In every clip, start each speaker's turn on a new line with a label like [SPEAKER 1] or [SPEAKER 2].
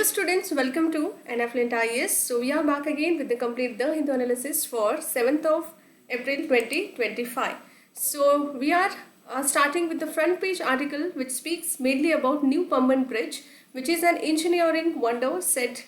[SPEAKER 1] students, welcome to NFLint IES. So we are back again with the complete The Hindu analysis for 7th of April 2025. So we are starting with the front page article which speaks mainly about New Pamban Bridge, which is an engineering wonder said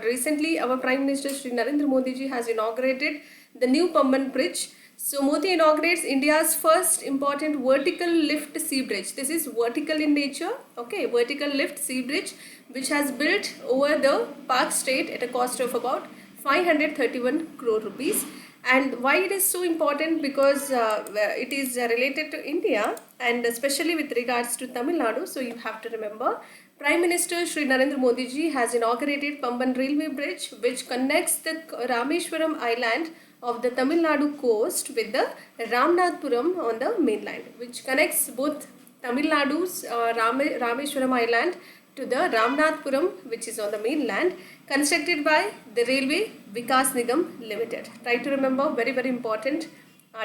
[SPEAKER 1] recently our Prime Minister Shri Narendra Modi ji has inaugurated the New Pamban Bridge. So Modi inaugurates India's first important vertical lift sea bridge. This is vertical in nature, okay, vertical lift sea bridge which has built over the Park Strait at a cost of about 531 crore rupees. And why it is so important? Because it is related to India and especially with regards to Tamil Nadu. So you have to remember Prime Minister Shri Narendra Modi ji has inaugurated Pamban Railway Bridge which connects the Rameshwaram Island of the Tamil Nadu coast with the Ramnathpuram on the mainland, which connects both Tamil Nadu's Rameshwaram Island to the Ramnathpuram, which is on the mainland, constructed by the Railway Vikas Nigam Limited. Try to remember, very important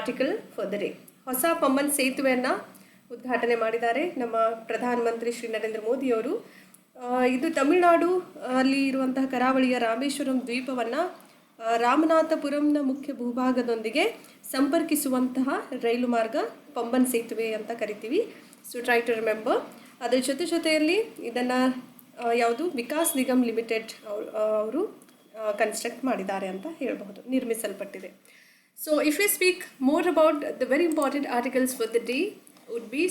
[SPEAKER 1] article for the day. ಹೊಸ ಪಂಬನ್ ಸೇತುವೆಯನ್ನು ಉದ್ಘಾಟನೆ ಮಾಡಿದ್ದಾರೆ ನಮ್ಮ ಪ್ರಧಾನಮಂತ್ರಿ ಶ್ರೀ ನರೇಂದ್ರ ಮೋದಿ ಅವರು. ಇದು ತಮಿಳುನಾಡು ಅಲ್ಲಿ ಇರುವಂತಹ ಕರಾವಳಿಯ ರಾಮೇಶ್ವರಂ ದ್ವೀಪವನ್ನು ರಾಮನಾಥಪುರಂನ ಮುಖ್ಯ ಭೂಭಾಗದೊಂದಿಗೆ ಸಂಪರ್ಕಿಸುವಂತಹ ರೈಲು ಮಾರ್ಗ ಪಂಬನ್ ಸೇತುವೆ ಅಂತ ಕರಿತೀವಿ. So try to remember. ಅದರ ಜೊತೆಯಲ್ಲಿ ಇದನ್ನು ಯಾವುದು ವಿಕಾಸ್ ನಿಗಮ್ ಲಿಮಿಟೆಡ್ ಅವರು ಕನ್ಸ್ಟ್ರಕ್ಟ್ ಮಾಡಿದ್ದಾರೆ ಅಂತ ಹೇಳಬಹುದು, ನಿರ್ಮಿಸಲ್ಪಟ್ಟಿದೆ. So if you speak more about the very important articles for the day would be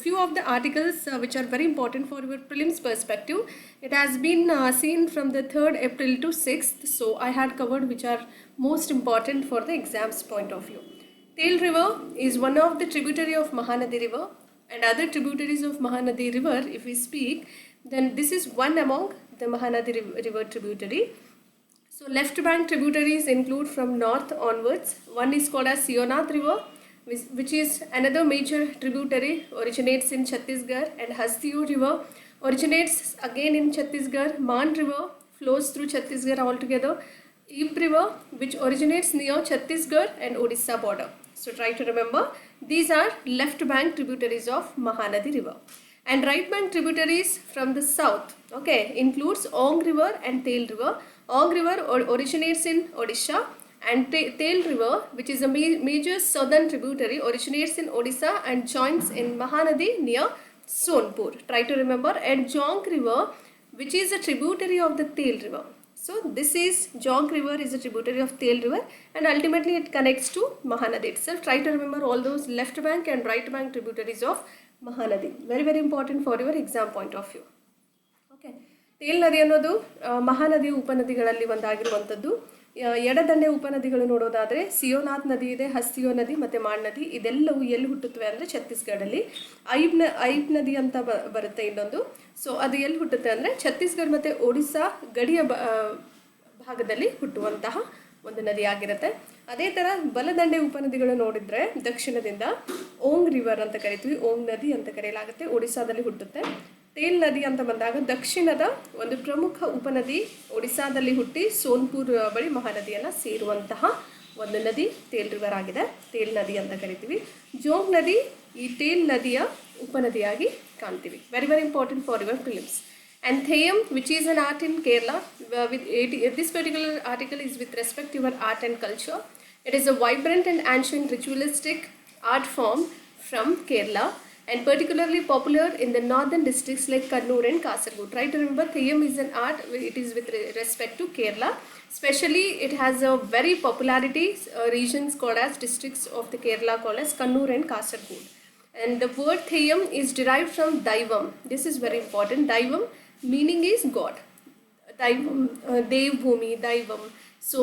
[SPEAKER 1] few of the articles which are very important for your prelims perspective. It has been seen from the 3rd April to 6th, so I had covered which are most important for the exams point of view. Tail River is one of the tributary of Mahanadi River, and other tributaries of Mahanadi River, if we speak, then this is one among the Mahanadi River tributary. So left bank tributaries include from north onwards. One is called as Sionath River, which is another major tributary, originates in Chhattisgarh, and Hasdeo River originates again in Chhattisgarh. Man River flows through Chhattisgarh altogether. Ib River, which originates near Chhattisgarh and Odisha border. So try to remember, these are left bank tributaries of Mahanadi River. And right bank tributaries from the south, okay, includes Ong River and Tail River. Ong River originates in Odisha, and Tail River, which is a major southern tributary, originates in Odisha and joins in Mahanadi near Sonpur. Try to remember. And Jonk River, which is a tributary of the Tail River. So this is Jonk River is a tributary of Tail River, and ultimately it connects to Mahanadi itself. Try to remember all those left bank and right bank tributaries of Mahanadi. Very important for your exam point of view. Okay. Tail ನದಿ ಅನ್ನೋದು ಮಹಾನದಿ ಉಪನದಿಗಳಲ್ಲಿ ಒಂದಾಗಿರುವಂಥದ್ದು. ಎಡದಂಡೆ ಉಪನದಿಗಳು ನೋಡೋದಾದರೆ ಸಿಯೋನಾಥ್ ನದಿ ಇದೆ, ಹಸ್ತಿಯೋ ನದಿ ಮತ್ತು ಮಾಣ್ ನದಿ. ಇದೆಲ್ಲವೂ ಎಲ್ಲಿ ಹುಟ್ಟುತ್ತವೆ ಅಂದರೆ ಛತ್ತೀಸ್ಗಢಲ್ಲಿ. ಐಬ್ ನದಿ ಅಂತ ಬರುತ್ತೆ ಇನ್ನೊಂದು. ಸೊ ಅದು ಎಲ್ಲಿ ಹುಟ್ಟುತ್ತೆ ಅಂದರೆ ಛತ್ತೀಸ್ಗಢ ಮತ್ತು ಒಡಿಸ್ಸಾ ಗಡಿಯ ಭಾಗದಲ್ಲಿ ಹುಟ್ಟುವಂತಹ ಒಂದು ನದಿಯಾಗಿರುತ್ತೆ. ಅದೇ ಥರ ಬಲದಂಡೆ ಉಪನದಿಗಳು ನೋಡಿದರೆ ದಕ್ಷಿಣದಿಂದ ಓಂಗ್ ರಿವರ್ ಅಂತ ಕರಿತೀವಿ, ಓಂಗ್ ನದಿ ಅಂತ ಕರೆಯಲಾಗುತ್ತೆ, ಒಡಿಸ್ಸಾದಲ್ಲಿ ಹುಟ್ಟುತ್ತೆ. ತೇಲ್ ನದಿ ಅಂತ ಬಂದಾಗ ದಕ್ಷಿಣದ ಒಂದು ಪ್ರಮುಖ ಉಪನದಿ ಒಡಿಸ್ಸಾದಲ್ಲಿ ಹುಟ್ಟಿ ಸೋನ್ಪುರ್ ಬಳಿ ಮಹಾನದಿಯನ್ನು ಸೇರುವಂತಹ ಒಂದು ನದಿ ತೇಲ್ ರಿವರ್ ಆಗಿದೆ, ತೇಲ್ ನದಿ ಅಂತ ಕರಿತೀವಿ. ಜೋಗ್ ನದಿ ಈ ತೇಲ್ ನದಿಯ ಉಪನದಿಯಾಗಿ ಕಾಣ್ತೀವಿ. Very important for your films. And Theyyam, which is an art in Kerala, this particular article is with respect to your art and culture. It is a vibrant and ancient ritualistic art form from Kerala, and particularly popular in the northern districts like Kannur and Kasaragod. Try to remember, Theyyam is an art, it is with respect to Kerala. Especially it has a very popularity, regions called as districts of the Kerala called as Kannur and Kasaragod. And the word Theyyam is derived from Daivam. This is very important. Daivam meaning is God. Daivam, Dev Bhumi, Daivam. So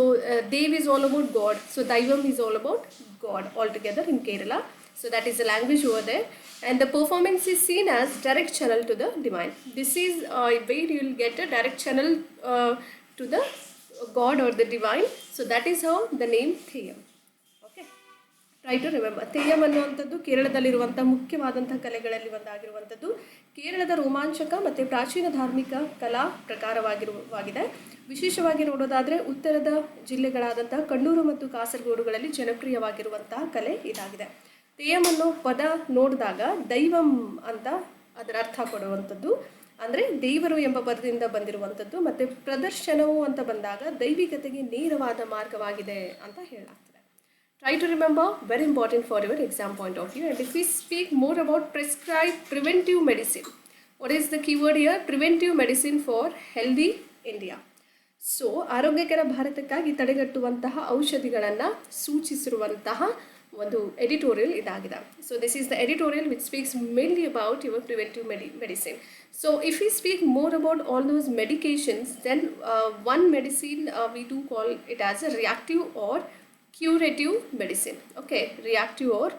[SPEAKER 1] Dev is all about God. So Daivam is all about God altogether in Kerala. So that is the language over there. And the performance is seen as direct channel to the divine. This is where you will get a direct channel to the God or the divine. So that is how the name Theyyam. Okay. Try to remember. Theyyam ಅನ್ನುವಂಥದ್ದು ಕೇರಳದಲ್ಲಿರುವಂಥ ಮುಖ್ಯವಾದಂಥ ಕಲೆಗಳಲ್ಲಿ ಒಂದಾಗಿರುವಂಥದ್ದು. ಕೇರಳದ ರೋಮಾಂಚಕ ಮತ್ತು ಪ್ರಾಚೀನ ಧಾರ್ಮಿಕ ಕಲಾ ಪ್ರಕಾರವಾಗಿದೆ. ವಿಶೇಷವಾಗಿ ನೋಡೋದಾದರೆ ಉತ್ತರದ ಜಿಲ್ಲೆಗಳಾದಂಥ ಕಣ್ಣೂರು ಮತ್ತು ಕಾಸರಗೋಡುಗಳಲ್ಲಿ ಜನಪ್ರಿಯವಾಗಿರುವಂತಹ ಕಲೆ ಇದಾಗಿದೆ. ತೆಯ್ಯಂ ಅನ್ನೋ ಪದ ನೋಡಿದಾಗ ದೈವಂ ಅಂತ ಅದರ ಅರ್ಥ ಕೊಡುವಂಥದ್ದು. ಅಂದರೆ ದೇವರು ಎಂಬ ಪದದಿಂದ ಬಂದಿರುವಂಥದ್ದು, ಮತ್ತು ಪ್ರದರ್ಶನವು ಅಂತ ಬಂದಾಗ ದೈವಿಕತೆಗೆ ನೇರವಾದ ಮಾರ್ಗವಾಗಿದೆ ಅಂತ ಹೇಳಲಾಗ್ತದೆ. Try to remember, very important for your exam point of view. And if we speak more about prescribed preventive medicine, what is the keyword here? Preventive medicine for healthy India. So ಆರೋಗ್ಯಕರ ಭಾರತಕ್ಕಾಗಿ ತಡೆಗಟ್ಟುವಂತಹ ಔಷಧಿಗಳನ್ನು ಸೂಚಿಸಿರುವಂತಹ ಒಂದು editorial ಇದಾಗಿದೆ. So this is the editorial which speaks mainly about your preventive medicine. So if we speak more about all those medications, then one medicine we do call it as a reactive or curative medicine. Okay, reactive or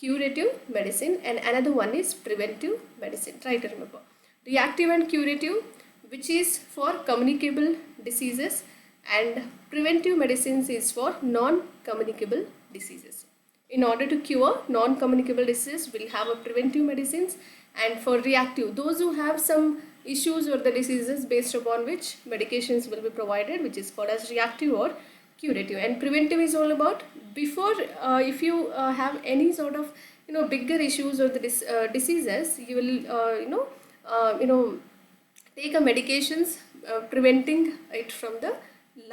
[SPEAKER 1] curative medicine, and another one is preventive medicine. Try to remember reactive and curative, which is for communicable diseases, and preventive medicines is for non-communicable diseases. In order to cure non-communicable diseases, we'll have a preventive medicines, and for reactive, those who have some issues or the diseases based upon which medications will be provided, which is called as reactive or curative. And preventive is all about before if you have any sort of bigger issues or the diseases, you will take a medications preventing it from the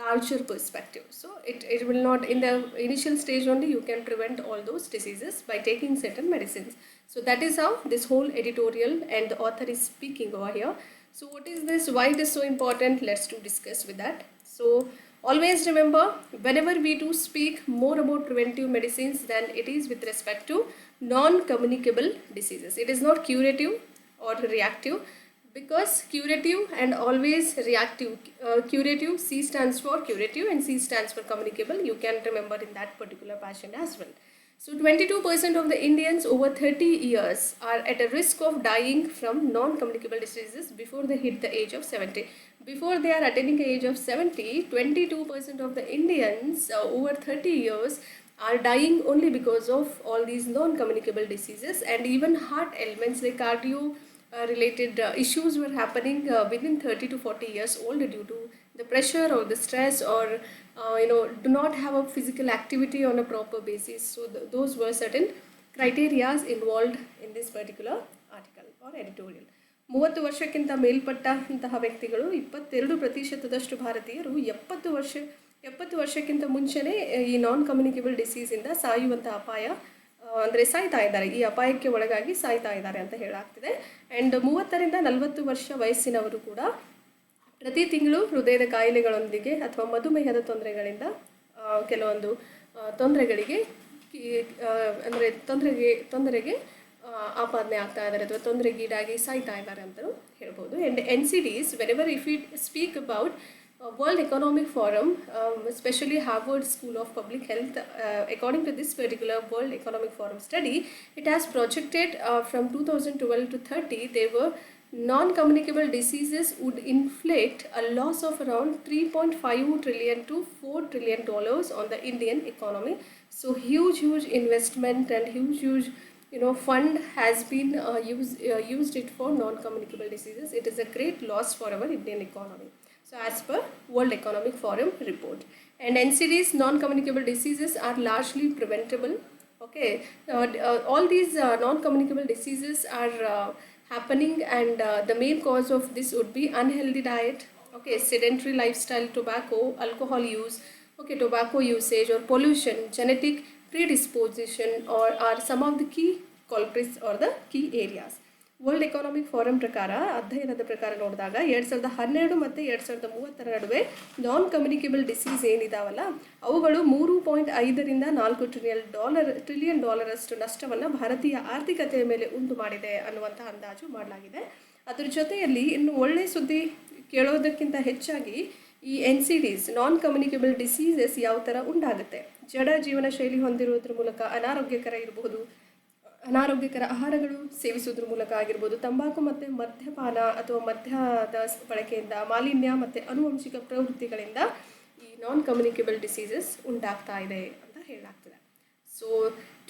[SPEAKER 1] larger perspective. So it will not, in the initial stage only you can prevent all those diseases by taking certain medicines. So that is how this whole editorial and the author is speaking over here. So what is this, why it is so important? Let's do discuss with that. So always remember, whenever we do speak more about preventive medicines, then it is with respect to non-communicable diseases. It is not curative or reactive, because curative and always reactive, curative, C stands for curative and C stands for communicable. You can remember in that particular passion as well. So 22% of the Indians over 30 years are at a risk of dying from non-communicable diseases before they hit the age of 70. Before they are attaining the age of 70, 22% of the Indians over 30 years are dying only because of all these non-communicable diseases, and even heart ailments like cardio related issues were happening within 30 to 40 years old due to the pressure or the stress, or do not have a physical activity on a proper basis. So those were certain criteria involved in this particular article or editorial. 30 ವರ್ಷಕ್ಕಿಂತ ಮೇಲ್ಪಟ್ಟಂತಹ ವ್ಯಕ್ತಿಗಳು 22% ಭಾರತೀಯರು 70 ವರ್ಷಕ್ಕಿಂತ ಮುಂಚೆನೇ ಈ ನಾನ್ communicable ಡಿಸೀಸಿಂದ ಸಾಯುವಂಥ ಅಪಾಯ ಅಂದರೆ ಸಾಯ್ತಾ ಇದ್ದಾರೆ, ಈ ಅಪಾಯಕ್ಕೆ ಒಳಗಾಗಿ ಸಾಯ್ತಾ ಇದ್ದಾರೆ ಅಂತ ಹೇಳಾಗ್ತಿದೆ. ಆ್ಯಂಡ್ 30ರಿಂದ 40 ವರ್ಷ ವಯಸ್ಸಿನವರು ಕೂಡ ಪ್ರತಿ ತಿಂಗಳು ಹೃದಯದ ಕಾಯಿಲೆಗಳೊಂದಿಗೆ ಅಥವಾ ಮಧುಮೇಹದ ತೊಂದರೆಗಳಿಂದ ಕೆಲವೊಂದು ತೊಂದರೆಗಳಿಗೆ ಅಂದರೆ ತೊಂದರೆಗೆ ಆಪಾದನೆ ಆಗ್ತಾ ಇದ್ದಾರೆ ಅಥವಾ ತೊಂದರೆಗೀಡಾಗಿ ಸಾಯ್ತಾ ಇದ್ದಾರೆ ಅಂತಲೂ ಹೇಳ್ಬೋದು. And NCDs, whenever if we speak about World Economic Forum, especially Harvard School of Public Health, according to this particular World Economic Forum study, it has projected from 2012 to 30, there were non-communicable diseases would inflict a loss of around 3.5 trillion to $4 trillion on the Indian economy. So huge investment and huge fund has been used it for non-communicable diseases. It is a great loss for our Indian economy. So as per World Economic Forum report. And NCDs, non-communicable diseases, are largely preventable. Okay, all these non-communicable diseases are happening, and the main cause of this would be unhealthy diet, okay, sedentary lifestyle, tobacco, alcohol use, okay, tobacco usage or pollution, genetic predisposition, or are some of the key culprits or the key areas. World Economic Forum ಪ್ರಕಾರ, ಅಧ್ಯಯನದ ಪ್ರಕಾರ ನೋಡಿದಾಗ 2012 ಮತ್ತು 2030 ನಡುವೆ ನಾನ್ communicable disease ಏನಿದಾವಲ್ಲ ಅವುಗಳು $3.5 ರಿಂದ $4 trillion ಅಷ್ಟು ನಷ್ಟವನ್ನು ಭಾರತೀಯ ಆರ್ಥಿಕತೆಯ ಮೇಲೆ ಉಂಟು ಮಾಡಿದೆ ಅನ್ನುವಂಥ ಅಂದಾಜು ಮಾಡಲಾಗಿದೆ. ಅದರ ಜೊತೆಯಲ್ಲಿ ಇನ್ನು ಒಳ್ಳೆ ಸುದ್ದಿ ಕೇಳೋದಕ್ಕಿಂತ ಹೆಚ್ಚಾಗಿ ಈ NCDs, ನಾನ್ ಕಮ್ಯುನಿಕೇಬಲ್ ಡಿಸೀಸಸ್ ಯಾವ ಥರ ಉಂಟಾಗುತ್ತೆ, ಜಡ ಜೀವನ ಶೈಲಿ ಹೊಂದಿರೋದ್ರ ಮೂಲಕ ಅನಾರೋಗ್ಯಕರ ಆಹಾರಗಳು ಸೇವಿಸೋದ್ರ ಮೂಲಕ ಆಗಿರ್ಬೋದು, ತಂಬಾಕು ಮತ್ತು ಮದ್ಯಪಾನ ಅಥವಾ ಮದ್ಯದ ಬಳಕೆಯಿಂದ, ಮಾಲಿನ್ಯ ಮತ್ತು ಆನುವಂಶಿಕ ಪ್ರವೃತ್ತಿಗಳಿಂದ ಈ ನಾನ್ ಕಮ್ಯುನಿಕೇಬಲ್ ಡಿಸೀಸಸ್ ಉಂಟಾಗ್ತಾ ಇದೆ ಅಂತ ಹೇಳಲಾಗ್ತದೆ. So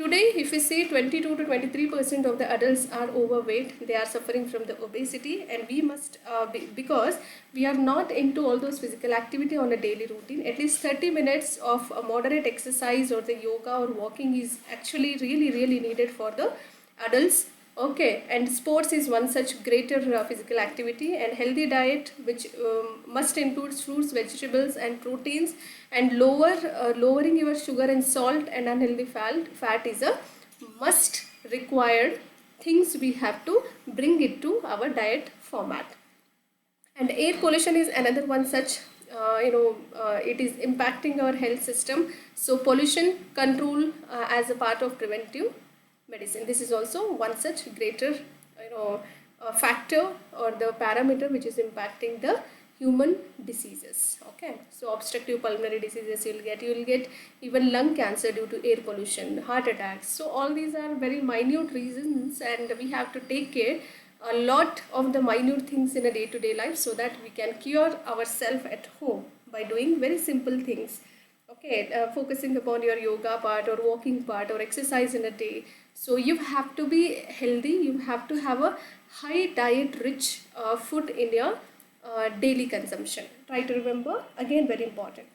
[SPEAKER 1] today if we say 22 to 23% of the adults are overweight, they are suffering from the obesity, and we must because we are not into all those physical activity on a daily routine. At least 30 minutes of a moderate exercise or the yoga or walking is actually really needed for the adults Okay, and sports is one such greater physical activity, and healthy diet which must include fruits, vegetables, and proteins, and lowering your sugar and salt and unhealthy fat is a must required things we have to bring it to our diet format. And air pollution is another one such it is impacting our health system. So pollution control as a part of preventive medicine, this is also one such greater factor or the parameter which is impacting the human diseases. Okay, so obstructive pulmonary diseases you will get even lung cancer due to air pollution, heart attacks. So all these are very minute reasons, and we have to take care a lot of the minute things in a day-to-day life so that we can cure ourselves at home by doing very simple things. Okay, focusing upon your yoga part or walking part or exercise in a day. So you have to be healthy, you have to have a high diet rich food in your daily consumption. Try to remember, again very important.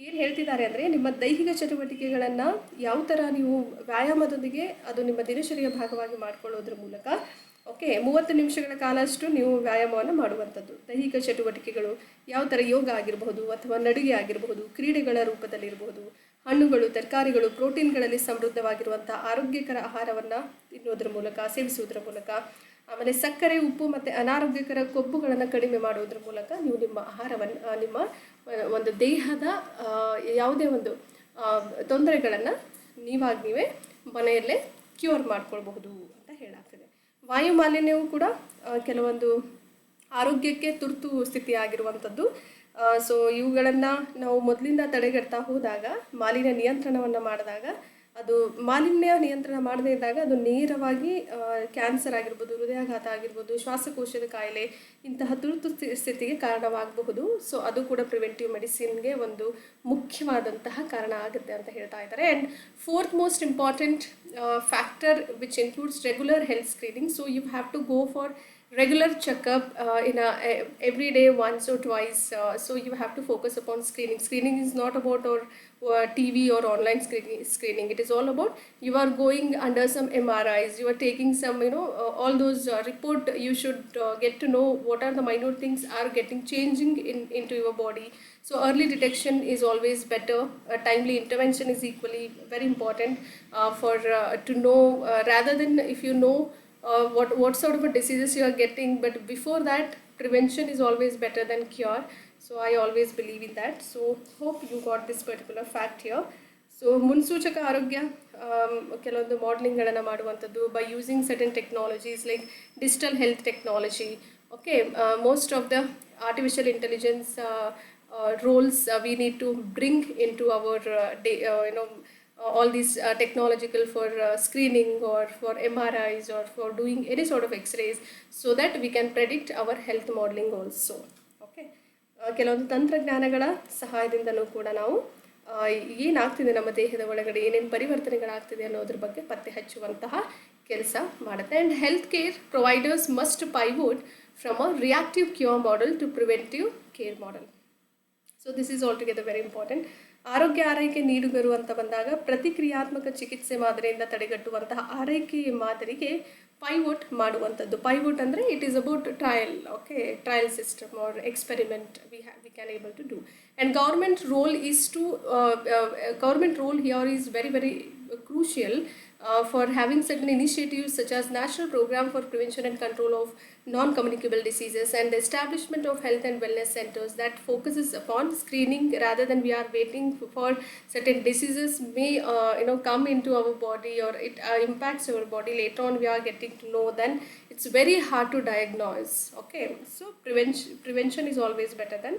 [SPEAKER 1] ಏನು ಹೇಳ್ತಿದ್ದಾರೆ ಅಂದರೆ ನಿಮ್ಮ ದೈಹಿಕ ಚಟುವಟಿಕೆಗಳನ್ನು ಯಾವ ಥರ ನೀವು ವ್ಯಾಯಾಮದೊಂದಿಗೆ ಅದು ನಿಮ್ಮ ದಿನಚರಿಯ ಭಾಗವಾಗಿ ಮಾಡಿಕೊಳ್ಳೋದ್ರ ಮೂಲಕ ಓಕೆ 30 ನಿಮಿಷಗಳ ಕಾಲಷ್ಟು ನೀವು ವ್ಯಾಯಾಮವನ್ನು ಮಾಡುವಂಥದ್ದು. ದೈಹಿಕ ಚಟುವಟಿಕೆಗಳು ಯಾವ ಥರ ಯೋಗ ಆಗಿರಬಹುದು ಅಥವಾ ನಡಿಗೆ ಆಗಿರಬಹುದು, ಕ್ರೀಡೆಗಳ ರೂಪದಲ್ಲಿರಬಹುದು, ಹಣ್ಣುಗಳು, ತರಕಾರಿಗಳು, ಪ್ರೋಟೀನ್ಗಳಲ್ಲಿ ಸಮೃದ್ಧವಾಗಿರುವಂಥ ಆರೋಗ್ಯಕರ ಆಹಾರವನ್ನು ತಿನ್ನೋದ್ರ ಮೂಲಕ, ಸೇವಿಸುವುದರ ಮೂಲಕ, ಆಮೇಲೆ ಸಕ್ಕರೆ, ಉಪ್ಪು ಮತ್ತು ಅನಾರೋಗ್ಯಕರ ಕೊಬ್ಬುಗಳನ್ನು ಕಡಿಮೆ ಮಾಡೋದ್ರ ಮೂಲಕ ನೀವು ನಿಮ್ಮ ಆಹಾರವನ್ನು ನಿಮ್ಮ ಒಂದು ದೇಹದ ಯಾವುದೇ ಒಂದು ತೊಂದರೆಗಳನ್ನು ನೀವೇ ಮನೆಯಲ್ಲೇ ಕ್ಯೂರ್ ಮಾಡ್ಕೊಳ್ಬಹುದು ಅಂತ ಹೇಳಾಗ್ತದೆ. ವಾಯು ಮಾಲಿನ್ಯವು ಕೂಡ ಕೆಲವೊಂದು ಆರೋಗ್ಯಕ್ಕೆ ತುರ್ತು ಸ್ಥಿತಿ ಆಗಿರುವಂಥದ್ದು. ಸೊ ಇವುಗಳನ್ನು ನಾವು ಮೊದಲಿಂದ ತಡೆಗಟ್ತಾ ಹೋದಾಗ, ಮಾಲಿನ್ಯ ನಿಯಂತ್ರಣವನ್ನು ಮಾಡಿದಾಗ, ಅದು ಮಾಲಿನ್ಯ ನಿಯಂತ್ರಣ ಮಾಡದೇ ಇದ್ದಾಗ ಅದು ನೇರವಾಗಿ ಕ್ಯಾನ್ಸರ್ ಆಗಿರ್ಬೋದು, ಹೃದಯಾಘಾತ ಆಗಿರ್ಬೋದು, ಶ್ವಾಸಕೋಶದ ಕಾಯಿಲೆ ಇಂತಹ ತುರ್ತು ಸ್ಥಿತಿಗೆ ಕಾರಣವಾಗಬಹುದು. ಸೊ ಅದು ಕೂಡ ಪ್ರಿವೆಂಟಿವ್ ಮೆಡಿಸಿನ್ಗೆ ಒಂದು ಮುಖ್ಯವಾದಂತಹ ಕಾರಣ ಆಗುತ್ತೆ ಅಂತ ಹೇಳ್ತಾ ಇದ್ದಾರೆ. And fourth most important factor which includes regular health screening. So you have to go for regular checkup every day, once or twice. So you have to focus upon screening. Screening is not about TV or online screening. It is all about you are going under some MRIs, you are taking some all those report. You should get to know what are the minute things are getting changing into your body. So early detection is always better. Timely intervention is equally very important for to know rather than if you know what sort of a diseases you are getting, but before that prevention is always better than cure. So I always believe in that. So hope you got this particular fact here. So ಮುನ್ಸೂಚಕ ಆರೋಗ್ಯ ಕೆಲವೊಂದು ಮಾಡೆಲಿಂಗ್ಗಳನ್ನು ಮಾಡುವಂಥದ್ದು by using certain technologies like digital health technology. Okay, most of the artificial intelligence roles we need to bring into our all these technological for screening or for MRIs or for doing any sort of x-rays so that we can predict our health modeling also. Okay, ಕೆಲವೊಂದು ತಂತ್ರಜ್ಞಾನಗಳ ಸಹಾಯದಿಂದಲೂ ಕೂಡ ನಾವು ಏನಾಗ್ತಿದೆ ನಮ್ಮ ದೇಹದ ಒಳಗಡೆ ಏನೇನು ಪರಿವರ್ತನೆಗಳಾಗ್ತಿದೆ ಅನ್ನೋದ್ರ ಬಗ್ಗೆ ಪತ್ತೆ ಹಚ್ಚುವಂತಹ ಕೆಲಸ ಮಾಡುತ್ತೆ. And health care providers must pivot from a reactive cure model to preventive care model. So this is all together very important. ಆರೋಗ್ಯ ಆರೈಕೆ ನೀಡುಗರು ಅಂತ ಬಂದಾಗ ಪ್ರತಿಕ್ರಿಯಾತ್ಮಕ ಚಿಕಿತ್ಸೆ ಮಾದರಿಯಿಂದ ತಡೆಗಟ್ಟುವಂತಹ ಆರೈಕೆ ಮಾದರಿಗೆ ಪೈವೋಟ್ ಮಾಡುವಂಥದ್ದು. ಪೈವೋಟ್ ಅಂದರೆ it is about trial. Okay, trial system or experiment we can able to do. And government role here is very very crucial for having certain initiatives such as National Program for Prevention and Control of Non-Communicable Diseases and the establishment of health and wellness centers that focuses upon screening rather than we are waiting for certain diseases may come into our body or it impacts our body. Later on we are getting to know, then it's very hard to diagnose. Okay, so prevention is always better than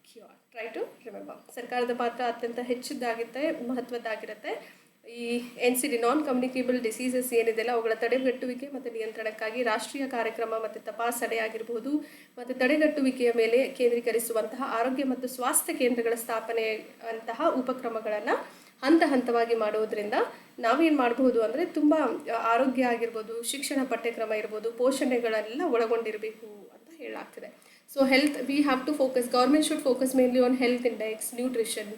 [SPEAKER 1] cure. Try to remember. ಸರ್ಕಾರದ ಪಾತ್ರ ಅತ್ಯಂತ ಹೆಚ್ಚಿದ್ದಾಗಿರುತ್ತೆ, ಮಹತ್ವದ್ದಾಗಿರುತ್ತೆ. ಈ NCD ನಾನ್ communicable diseases ಏನಿದೆಲ್ಲ ಅವುಗಳ ತಡೆಗಟ್ಟುವಿಕೆ ಮತ್ತು ನಿಯಂತ್ರಣಕ್ಕಾಗಿ ರಾಷ್ಟ್ರೀಯ ಕಾರ್ಯಕ್ರಮ ಮತ್ತು ತಪಾಸಣೆ ಆಗಿರಬಹುದು ಮತ್ತು ತಡೆಗಟ್ಟುವಿಕೆಯ ಮೇಲೆ ಕೇಂದ್ರೀಕರಿಸುವಂತಹ ಆರೋಗ್ಯ ಮತ್ತು ಸ್ವಾಸ್ಥ್ಯ ಕೇಂದ್ರಗಳ ಸ್ಥಾಪನೆ ಅಂತಹ ಉಪಕ್ರಮಗಳನ್ನು ಹಂತ ಹಂತವಾಗಿ ಮಾಡೋದ್ರಿಂದ ನಾವೇನು ಮಾಡಬಹುದು ಅಂದರೆ ತುಂಬ ಆರೋಗ್ಯ ಆಗಿರ್ಬೋದು, ಶಿಕ್ಷಣ ಪಠ್ಯಕ್ರಮ ಇರ್ಬೋದು, ಪೋಷಣೆಗಳೆಲ್ಲ ಒಳಗೊಂಡಿರಬೇಕು ಅಂತ ಹೇಳಲಾಗ್ತಿದೆ. So health we have to focus, government should focus mainly on health index, nutrition,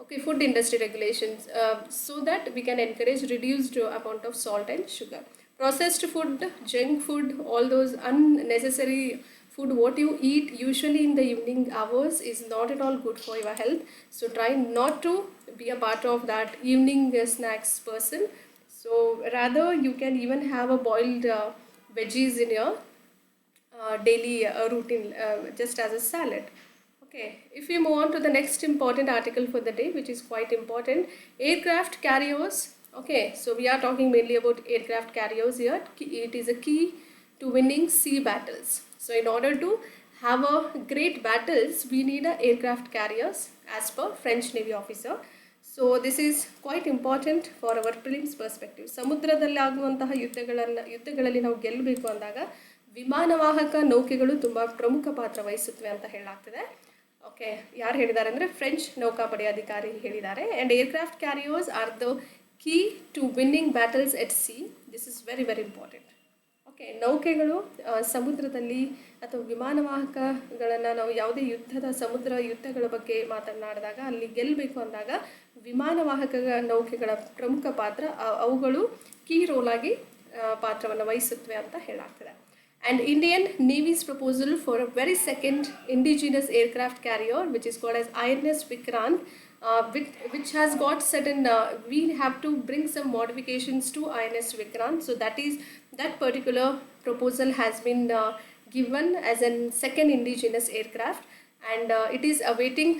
[SPEAKER 1] okay, food industry regulations so that we can encourage reduced amount of salt and sugar. Processed food, junk food, all those unnecessary food what you eat usually in the evening hours is not at all good for your health. So try not to be a part of that evening snacks person. So rather you can even have a boiled veggies in your daily routine just as a salad. Okay, if we move on to the next important article for the day, which is quite important, aircraft carriers. Okay, so we are talking mainly about aircraft carriers here. It is a key to winning sea battles. So in order to have a great battles, we need a aircraft carriers as per French Navy officer. So this is quite important for our prelims perspective. ಸಮುದ್ರದಲ್ಲಿ ಆಗುವಂತಹ ಯುದ್ಧಗಳಲ್ಲಿ ನಾವು ಗೆಲ್ಲಬೇಕು ಅಂದಾಗ ವಿಮಾನವಾಹಕ ನೌಕೆಗಳು ತುಂಬ ಪ್ರಮುಖ ಪಾತ್ರ ವಹಿಸುತ್ತವೆ ಅಂತ ಹೇಳಲಾಗ್ತದೆ. ಓಕೆ, ಯಾರು ಹೇಳಿದ್ದಾರೆ ಅಂದರೆ ಫ್ರೆಂಚ್ ನೌಕಾಪಡೆ ಅಧಿಕಾರಿ ಹೇಳಿದ್ದಾರೆ. And aircraft carriers are the key to winning battles at sea. This is very very important. Okay, ನೌಕೆಗಳು ಸಮುದ್ರದಲ್ಲಿ ಅಥವಾ ವಿಮಾನವಾಹಕಗಳನ್ನು ನಾವು ಯಾವುದೇ ಸಮುದ್ರ ಯುದ್ಧಗಳ ಬಗ್ಗೆ ಮಾತನಾಡಿದಾಗ ಅಲ್ಲಿ ಗೆಲ್ಲಬೇಕು ಅಂದಾಗ ವಿಮಾನವಾಹಕ ನೌಕೆಗಳ ಪ್ರಮುಖ ಪಾತ್ರ ಅವುಗಳು ಕೀ ರೋಲ್ ಆಗಿ ಪಾತ್ರವನ್ನು ವಹಿಸುತ್ತವೆ ಅಂತ ಹೇಳಲಾಗ್ತದೆ. And Indian Navy's proposal for a very second indigenous aircraft carrier, which is called as INS Vikrant, which has got certain, we have to bring some modifications to INS Vikrant. So that particular proposal has been given as a second indigenous aircraft, and it is waiting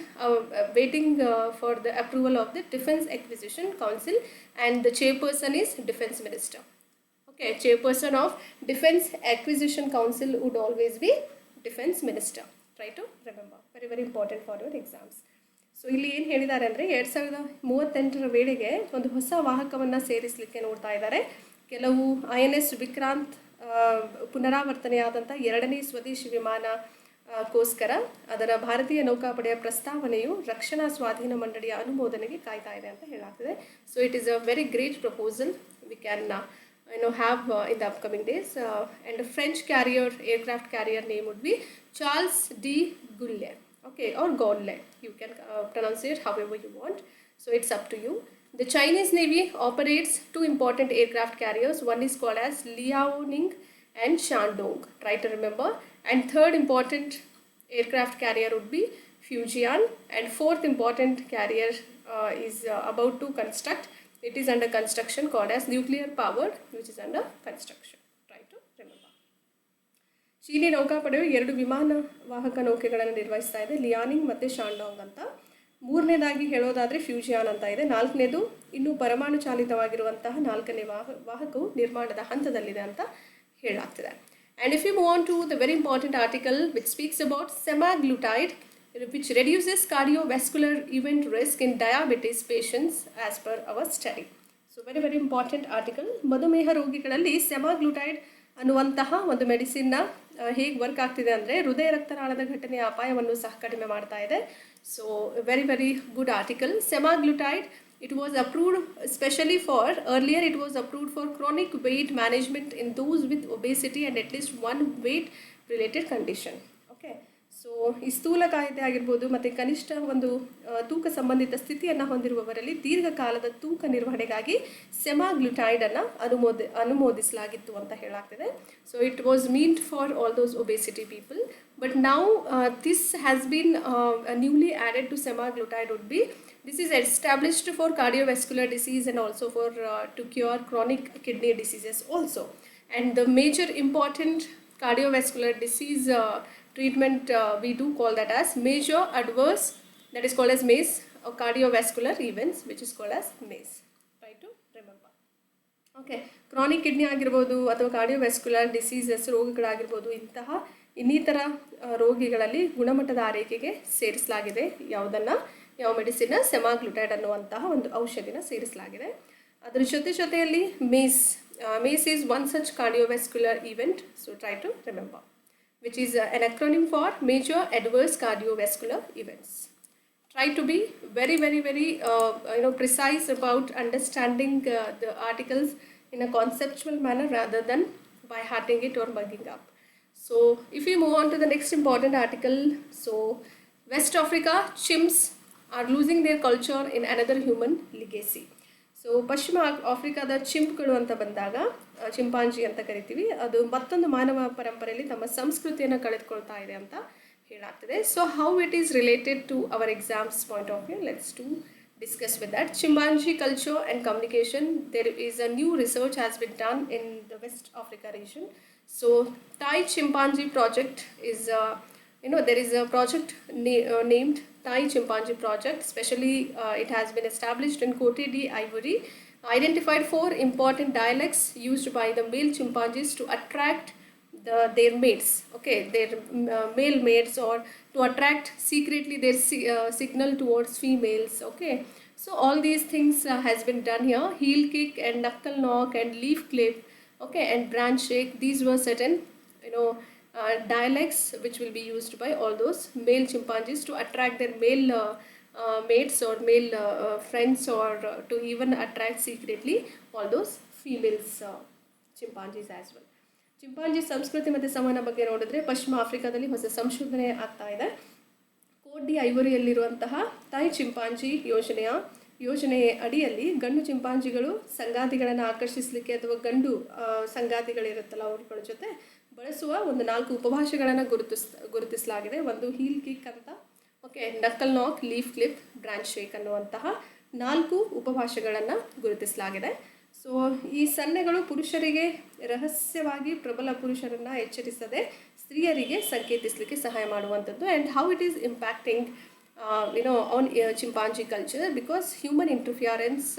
[SPEAKER 1] for the approval of the Defence Acquisition Council, and the chairperson is Defence Minister. Okay, chairperson of Defence Acquisition Council would always be Defence Minister. Try to remember. Very very important for your exams. So ಇಲ್ಲಿ ಏನು ಹೇಳಿದ್ದಾರೆ ಅಂದರೆ 2038 ವೇಳೆಗೆ ಒಂದು ಹೊಸ ವಾಹಕವನ್ನು ಸೇರಿಸಲಿಕ್ಕೆ ನೋಡ್ತಾ ಇದ್ದಾರೆ. ಕೆಲವು INS ವಿಕ್ರಾಂತ್ ಪುನರಾವರ್ತನೆಯಾದಂಥ ಎರಡನೇ ಸ್ವದೇಶಿ ವಿಮಾನಕ್ಕೋಸ್ಕರ ಅದರ ಭಾರತೀಯ ನೌಕಾಪಡೆಯ ಪ್ರಸ್ತಾವನೆಯು ರಕ್ಷಣಾ ಸ್ವಾಧೀನ ಮಂಡಳಿಯ ಅನುಮೋದನೆಗೆ ಕಾಯ್ತಾ ಇದೆ ಅಂತ ಹೇಳಲಾಗ್ತದೆ. So it is a very great proposal we can have in the upcoming days, and the French aircraft carrier name would be Charles de Gaulle, okay, or Gaulle. You can pronounce it however you want. So it's up to you. The Chinese Navy operates two important aircraft carriers. One is called as Liaoning and Shandong. Try to remember. And third important aircraft carrier would be Fujian. And fourth important carrier is about to construct. It is under construction, called as nuclear powered, which is under construction. Try to remember. ಚೀನಿ ನೌಕಾಪಡೆಯು 2 ವಿಮಾನವಾಹಕ ನೌಕೆಗಳನ್ನು ನಿರ್ವಹಿಸ್ತಾ ಇದೆ, ಲಿಯಾನಿಂಗ್ ಮತ್ತು ಶಾಂಡಾಂಗ್ ಅಂತ. ಮೂರನೇದಾಗಿ ಹೇಳೋದಾದರೆ ಫ್ಯೂಜಿಯಾನ್ ಅಂತ ಇದೆ. ನಾಲ್ಕನೇದು ಇನ್ನೂ ಪರಮಾಣು ಚಾಲಿತವಾಗಿರುವಂತಹ 4ನೇ ವಾಹಕವು ನಿರ್ಮಾಣದ ಹಂತದಲ್ಲಿದೆ ಅಂತ ಹೇಳಲಾಗ್ತಿದೆ. And if you move on to the very important article which speaks about semaglutide, which reduces cardiovascular event risk in diabetes patients as per our study. So very very important article. ಮಧುಮೇಹ ರೋಗಿಗಳಲ್ಲಿ ಸೆಮಾಗ್ಲುಟೈಡ್ ಅನ್ನುವಂತಹ ಒಂದು ಮೆಡಿಸಿನ್ನ ಹೇಗೆ work ಆಗ್ತಿದೆ ಅಂದರೆ ಹೃದಯ ರಕ್ತನಾಳದ ಘಟನೆಯ ಅಪಾಯವನ್ನು ಸಹ ಕಡಿಮೆ ಮಾಡ್ತಾ ಇದೆ. So very very good article. Semaglutide, it was approved especially for, earlier it was approved for chronic weight management in those with obesity and at least one weight related condition. Okay, so ಈ ಸ್ಥೂಲಕಾಯತೆ ಆಗಿರ್ಬೋದು ಮತ್ತು ಕನಿಷ್ಠ ಒಂದು ತೂಕ ಸಂಬಂಧಿತ ಸ್ಥಿತಿಯನ್ನು ಹೊಂದಿರುವವರಲ್ಲಿ ದೀರ್ಘಕಾಲದ ತೂಕ ನಿರ್ವಹಣೆಗಾಗಿ ಸೆಮಾಗ್ಲುಟೈಡನ್ನು ಅನುಮೋದಿಸಲಾಗಿತ್ತು ಅಂತ ಹೇಳಲಾಗ್ತದೆ. So it was meant for all those obesity people, but now this has been newly added to semaglutide would be, this is established for cardiovascular disease and also for to cure chronic kidney diseases also. And the major important cardiovascular disease treatment we do call that as major adverse, that is called as MACE, or cardiovascular events, which is called as MACE. Try to remember. Okay, chronic kidney ಆಗಿರ್ಬೋದು ಅಥವಾ cardiovascular diseases ರೋಗಗಳಾಗಿರ್ಬೋದು, ಇಂತಹ ಇನ್ನಿತರ ರೋಗಿಗಳಲ್ಲಿ ಗುಣಮಟ್ಟದ ಆರೈಕೆಗೆ ಸೇರಿಸಲಾಗಿದೆ ಯಾವ medicine, ಸೆಮಾಗ್ಲುಟೈಡ್ ಅನ್ನುವಂತಹ ಒಂದು ಔಷಧಿನ ಸೇರಿಸಲಾಗಿದೆ. ಅದರ ಜೊತೆಯಲ್ಲಿ MACE is one such cardiovascular event. So try to remember, which is an acronym for major adverse cardiovascular events. Try to be very very very precise about understanding the articles in a conceptual manner rather than by hearting it or mugging up. So if we move on to the next important article, so West Africa chimps are losing their culture in another human legacy. So ಪಶ್ಚಿಮ ಆಫ್ರಿಕಾದ ಚಿಂಪ್ಗಳು ಅಂತ ಬಂದಾಗ chimpanzee ಅಂತ ಕರಿತೀವಿ, ಅದು ಮತ್ತೊಂದು ಮಾನವ ಪರಂಪರೆಯಲ್ಲಿ ತಮ್ಮ ಸಂಸ್ಕೃತಿಯನ್ನು ಕಳೆದುಕೊಳ್ತಾ ಇದೆ ಅಂತ ಹೇಳಾಗ್ತದೆ. So how it is related to our exams point of view, let's to discuss with that. Chimpanzee culture and communication, there is a new research has been done in the West Africa region. So Thai Chimpanzee Project is there is a project named Thai Chimpanzee Project. Especially it has been established in Cote d'Ivoire, identified 4 important dialects used by the male chimpanzees to attract their mates, okay, their male mates, or to attract secretly their signal towards females, okay. So all these things has been done here. Heel kick and knuckle knock and leaf clip, okay, and branch shake, these were certain dialects which will be used by all those male chimpanzees to attract their male mates or male friends, or to even attract secretly all those females chimpanzees as well. Chimpanzee ಸಂಸ್ಕೃತಿ ಮತ್ತು ಸಂವಹನ ಬಗ್ಗೆ ನೋಡಿದ್ರೆ ಪಶ್ಚಿಮ ಆಫ್ರಿಕಾದಲ್ಲಿ ಹೊಸ ಸಂಶೋಧನೆ ಆಗ್ತಾ ಇದೆ. ಕೋಟ್ ಡಿ ಐವರಿಯಲ್ಲಿರುವಂತಹ ತಾಯಿ ಚಿಂಪಾಂಜಿ ಯೋಜನೆ ಅಡಿಯಲ್ಲಿ ಗಂಡು ಚಿಂಪಾಂಜಿಗಳು ಸಂಗಾತಿಗಳನ್ನು ಆಕರ್ಷಿಸಲಿಕ್ಕೆ ಅಥವಾ ಗಂಡು ಸಂಗಾತಿಗಳಿರುತ್ತಲ್ಲ ಅವ್ರಗಳ ಜೊತೆ ಬಳಸುವ ಒಂದು 4 ಉಪಭಾಷೆಗಳನ್ನು ಗುರುತಿಸಲಾಗಿದೆ. ಒಂದು ಹೀಲ್ ಕಿಕ್ ಅಂತ, ಓಕೆ, ನಕಲ್ ನಾಕ್, ಲೀಫ್ ಕ್ಲಿಪ್, ಬ್ರಾಂಚ್ ಶೇಕ್ ಅನ್ನುವಂತಹ 4 ಉಪಭಾಷೆಗಳನ್ನು ಗುರುತಿಸಲಾಗಿದೆ. ಸೊ ಈ ಸನ್ನೆಗಳು ಪುರುಷರಿಗೆ ರಹಸ್ಯವಾಗಿ ಪ್ರಬಲ ಪುರುಷರನ್ನು ಎಚ್ಚರಿಸದೆ ಸ್ತ್ರೀಯರಿಗೆ ಸಂಕೇತಿಸಲಿಕ್ಕೆ ಸಹಾಯ ಮಾಡುವಂಥದ್ದು. And how it is impacting on chimpanzee culture, because human interference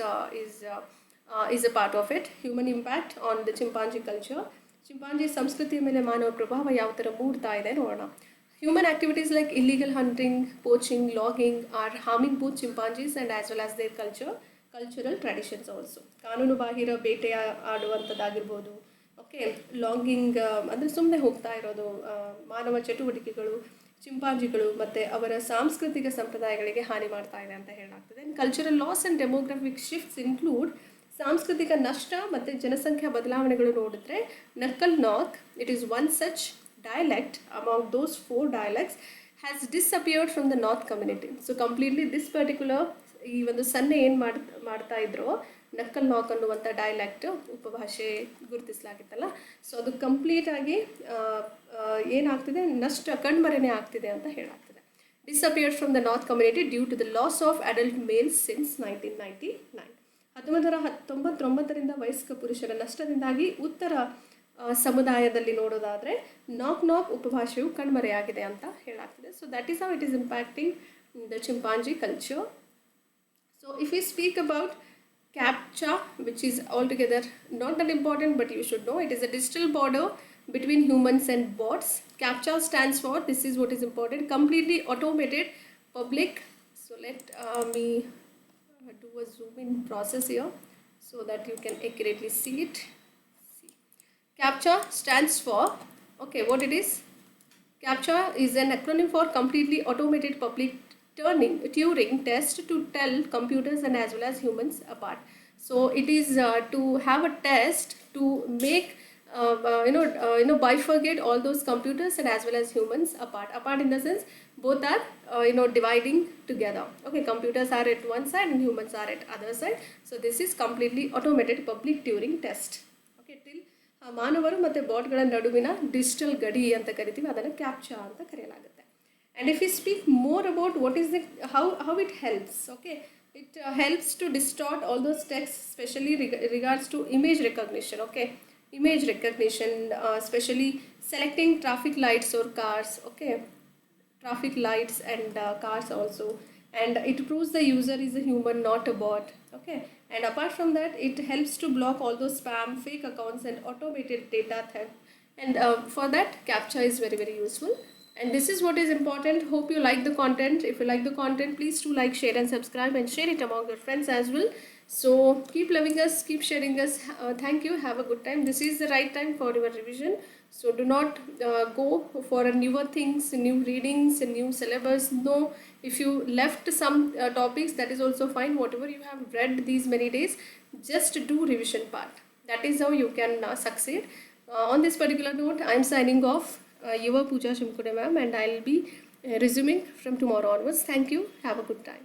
[SPEAKER 1] is a part of it. Human impact on the chimpanzee culture. Chimpanzee ಸಂಸ್ಕೃತಿಯ ಮೇಲೆ ಮಾನವ ಪ್ರಭಾವ ಯಾವ ಥರ ಮೂಡ್ತಾ ಇದೆ ನೋಡೋಣ. Human activities like illegal hunting, poaching, logging are harming both chimpanzees and as well as their cultural traditions also. ಕಾನೂನು ಬಾಹಿರ ಬೇಟೆ ಆಡುವಂಥದ್ದಾಗಿರ್ಬೋದು, ಓಕೆ, ಲಾಂಗಿಂಗ್ ಅಂದರೆ ಸುಮ್ಮನೆ ಹೋಗ್ತಾ ಇರೋದು, ಮಾನವ ಚಟುವಟಿಕೆಗಳು ಚಿಂಪಾಂಜಿಗಳು ಮತ್ತು ಅವರ ಸಾಂಸ್ಕೃತಿಕ ಸಂಪ್ರದಾಯಗಳಿಗೆ ಹಾನಿ ಮಾಡ್ತಾ ಇದೆ ಅಂತ ಹೇಳಲಾಗ್ತದೆ. Cultural loss and demographic shifts include, ಸಾಂಸ್ಕೃತಿಕ ನಷ್ಟ ಮತ್ತು ಜನಸಂಖ್ಯಾ ಬದಲಾವಣೆಗಳು ನೋಡಿದ್ರೆ ನಕಲ್ ನಾಕ್, it is one such dialect among those 4 dialects has disappeared from the north community. So completely this particular ಈ ಒಂದು ಸನ್ನೆ ಏನು ಮಾಡ್ತಾ ಇದ್ರು ನಕ್ಕಲ್ ನಾಕ್ ಅನ್ನುವಂಥ ಡೈಲೆಕ್ಟ್ ಉಪಭಾಷೆ ಗುರುತಿಸಲಾಗಿತ್ತಲ್ಲ, ಸೊ ಅದು ಕಂಪ್ಲೀಟಾಗಿ ಏನಾಗ್ತಿದೆ, ಕಣ್ಮರೆನೇ ಆಗ್ತಿದೆ ಅಂತ ಹೇಳಾಗ್ತದೆ. Disappeared from the north community due to the loss of adult males since 1999. 1999ರಿಂದ ವಯಸ್ಕ ಪುರುಷರ ನಷ್ಟದಿಂದಾಗಿ ಉತ್ತರ ಸಮುದಾಯದಲ್ಲಿ ನೋಡೋದಾದರೆ ನಾಕ್ ಉಪಭಾಷೆಯು ಕಣ್ಮರೆಯಾಗಿದೆ ಅಂತ ಹೇಳಾಗ್ತದೆ. So that is how it is impacting the chimpanzee culture. So if we speak about CAPTCHA, which is altogether not that important, but you should know, it is a digital border between humans and bots. CAPTCHA stands for, this is what is important, completely automated public. So let me do a zoom in process here so that you can accurately see it. CAPTCHA stands for, okay, what it is? CAPTCHA is an acronym for completely automated public Turing test to tell computers and as well as humans apart. So it is to have a test to make bifurcate all those computers and as well as humans apart in the sense both are dividing together. Okay, computers are at one side and humans are at other side. So this is completely automated public Turing test. Okay, till ಮಾನವರು ಮತ್ತು ಬಾಟ್ಗಳ ನಡುವಿನ digital ಗಡಿ ಅಂತ ಕರಿತೀವಿ, ಅದನ್ನು captcha ಅಂತ ಕರೆಯಲಾಗುತ್ತೆ. And if we speak more about what is how it helps, okay, it helps to distort all those texts, especially regards to image recognition, okay, especially selecting traffic lights or cars, okay, traffic lights and cars also, and it proves the user is a human, not a bot, okay. And apart from that, it helps to block all those spam, fake accounts and automated data theft, and for that CAPTCHA is very, very useful. And this is what is important. Hope you like the content. If you like the content, please do like, share and subscribe and share it among your friends as well. So keep loving us, keep sharing us. Thank you. Have a good time. This is the right time for your revision. So do not go for newer things, new readings, new syllabus. No, if you left some topics, that is also fine. Whatever you have read these many days, just do revision part. That is how you can succeed. On this particular note, I am signing off. Your Pooja Shimkude ma'am, and I will be resuming from tomorrow onwards. Thank you. Have a good time.